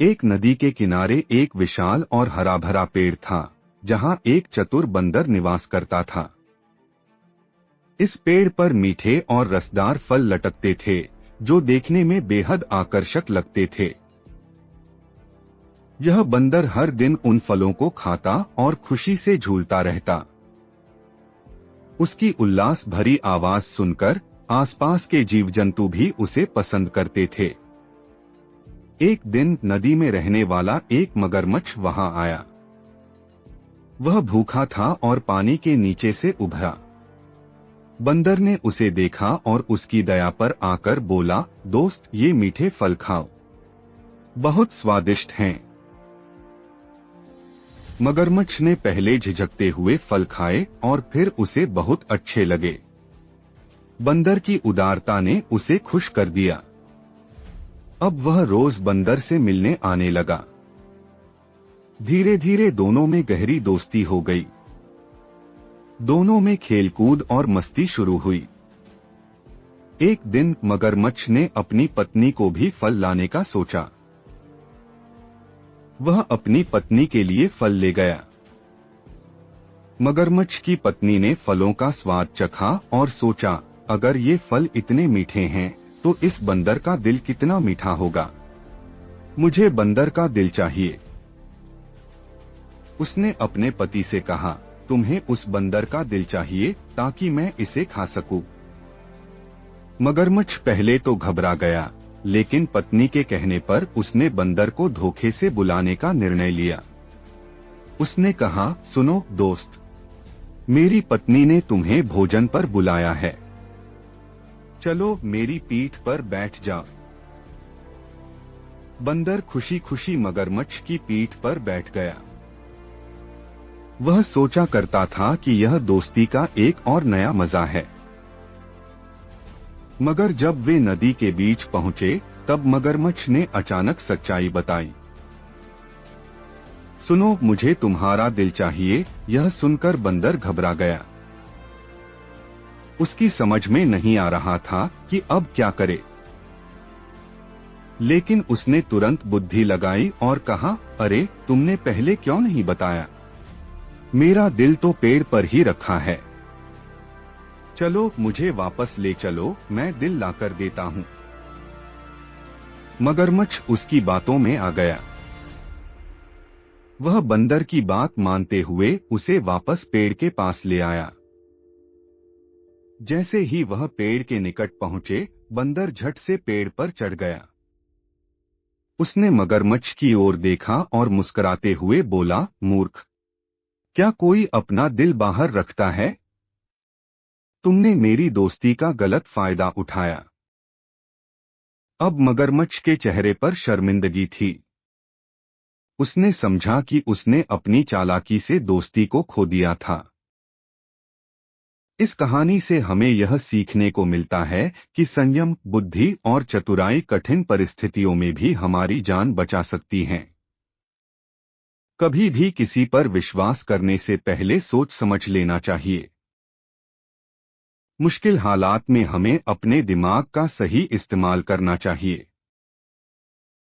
एक नदी के किनारे एक विशाल और हरा भरा पेड़ था, जहां एक चतुर बंदर निवास करता था। इस पेड़ पर मीठे और रसदार फल लटकते थे, जो देखने में बेहद आकर्षक लगते थे। यह बंदर हर दिन उन फलों को खाता और खुशी से झूलता रहता। उसकी उल्लास भरी आवाज सुनकर आसपास के जीव जंतु भी उसे पसंद करते थे। एक दिन नदी में रहने वाला एक मगरमच्छ वहां आया। वह भूखा था और पानी के नीचे से उभरा। बंदर ने उसे देखा और उसकी दया पर आकर बोला, दोस्त, ये मीठे फल खाओ, बहुत स्वादिष्ट हैं। मगरमच्छ ने पहले झिझकते हुए फल खाए और फिर उसे बहुत अच्छे लगे। बंदर की उदारता ने उसे खुश कर दिया। अब वह रोज बंदर से मिलने आने लगा। धीरे धीरे दोनों में गहरी दोस्ती हो गई। दोनों में खेलकूद और मस्ती शुरू हुई। एक दिन मगरमच्छ ने अपनी पत्नी को भी फल लाने का सोचा। वह अपनी पत्नी के लिए फल ले गया। मगरमच्छ की पत्नी ने फलों का स्वाद चखा और सोचा, अगर ये फल इतने मीठे हैं तो इस बंदर का दिल कितना मीठा होगा। मुझे बंदर का दिल चाहिए। उसने अपने पति से कहा, तुम्हें उस बंदर का दिल चाहिए ताकि मैं इसे खा सकूं। मगरमच्छ पहले तो घबरा गया, लेकिन पत्नी के कहने पर उसने बंदर को धोखे से बुलाने का निर्णय लिया। उसने कहा, सुनो दोस्त, मेरी पत्नी ने तुम्हें भोजन पर बुलाया है, चलो मेरी पीठ पर बैठ जाओ। बंदर खुशी खुशी मगरमच्छ की पीठ पर बैठ गया। वह सोचा करता था कि यह दोस्ती का एक और नया मजा है। मगर जब वे नदी के बीच पहुंचे, तब मगरमच्छ ने अचानक सच्चाई बताई। सुनो, मुझे तुम्हारा दिल चाहिए। यह सुनकर बंदर घबरा गया। उसकी समझ में नहीं आ रहा था कि अब क्या करे। लेकिन उसने तुरंत बुद्धि लगाई और कहा, अरे, तुमने पहले क्यों नहीं बताया? मेरा दिल तो पेड़ पर ही रखा है। चलो मुझे वापस ले चलो, मैं दिल लाकर देता हूं। मगरमच्छ उसकी बातों में आ गया। वह बंदर की बात मानते हुए उसे वापस पेड़ के पास ले आया। जैसे ही वह पेड़ के निकट पहुंचे, बंदर झट से पेड़ पर चढ़ गया। उसने मगरमच्छ की ओर देखा और मुस्कुराते हुए बोला, मूर्ख, क्या कोई अपना दिल बाहर रखता है? तुमने मेरी दोस्ती का गलत फायदा उठाया। अब मगरमच्छ के चेहरे पर शर्मिंदगी थी। उसने समझा कि उसने अपनी चालाकी से दोस्ती को खो दिया था। इस कहानी से हमें यह सीखने को मिलता है कि संयम, बुद्धि और चतुराई कठिन परिस्थितियों में भी हमारी जान बचा सकती हैं। कभी भी किसी पर विश्वास करने से पहले सोच समझ लेना चाहिए। मुश्किल हालात में हमें अपने दिमाग का सही इस्तेमाल करना चाहिए।